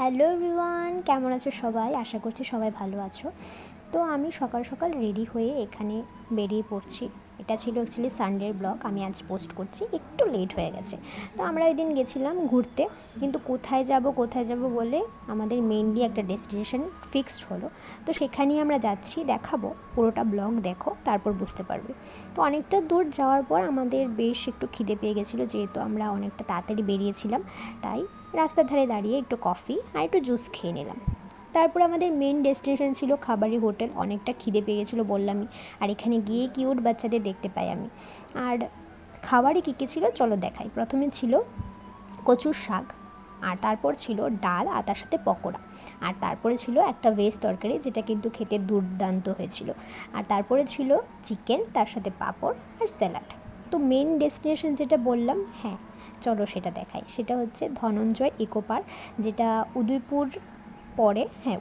Hello everyone, কেমন আছো সবাই? আশা করছি সবাই ভালো আছো। তো আমি সকাল সকাল রেডি হয়ে এখানে বেরিয়ে পড়ছি। এটা ছিল অ্যাকচুয়ালি সানডের ব্লগ, আমি আজ পোস্ট করছি, একটু লেট হয়ে গেছে। তো আমরা ওই দিন গেছিলাম ঘুরতে, কিন্তু কোথায় যাব বলে আমাদের মেইনলি একটা ডেস্টিনেশন ফিক্সড হলো। তো সেখানেই আমরা যাচ্ছি, দেখাবো, পুরোটা ব্লগ দেখো, তারপর বুঝতে পারবে। তো অনেকটা দূর যাওয়ার পর আমাদের বেশ একটু খিদে পেয়ে গেছিলো, যেহেতু আমরা অনেকটা তাড়াতাড়ি বেরিয়েছিলাম। তাই রাস্তার ধারে দাঁড়িয়ে একটু কফি আর একটু জুস খেয়ে নিলাম। তারপর আমাদের মেন ডেস্টিনেশন ছিল খাবারি হোটেল। অনেকটা খিদে পেয়ে গেছিলো বললামই, আর এখানে গিয়ে কিউট বাচ্চাদের দেখতে পাই আমি। আর খাবারে কী কী ছিল চলো দেখাই। প্রথমে ছিল কচুর শাক, আর তারপর ছিল ডাল আর তার সাথে পকোড়া, আর তারপরে ছিল একটা ভেজ তরকারি, যেটা কিন্তু খেতে দুর্দান্ত হয়েছিল। আর তারপরে ছিল চিকেন, তার সাথে পাঁপড় আর স্যালাড। তো মেন ডেস্টিনেশন যেটা বললাম, হ্যাঁ চলো সেটা দেখাই। সেটা হচ্ছে ধনঞ্জয় ইকো পার্ক, যেটা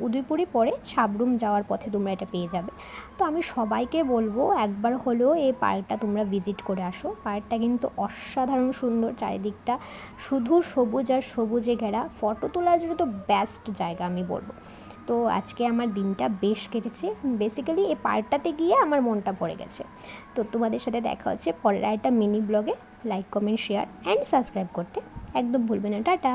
উদয়পুরই পরে সাবরুম যাওয়ার পথে তোমরা এটা পেয়ে যাবে। তো আমি সবাইকে বলবো একবার হলেও এই পার্কটা তোমরা ভিজিট করে আসো। পার্কটা কিন্তু অসাধারণ সুন্দর, চারিদিকটা শুধু সবুজ আর সবুজে ঘেরা। ফটো তোলার জন্য তো বেস্ট জায়গা আমি বলবো। তো আজকে আমার দিনটা বেশ কেটেছে, বেসিক্যালি এই পার্কটাতে গিয়ে আমার মনটা ভরে গেছে। তো তোমাদের সাথে দেখা হচ্ছে পরের একটা মিনি ব্লগে। Like, comment, share and subscribe করতে একদম ভুলবে না। টাটা।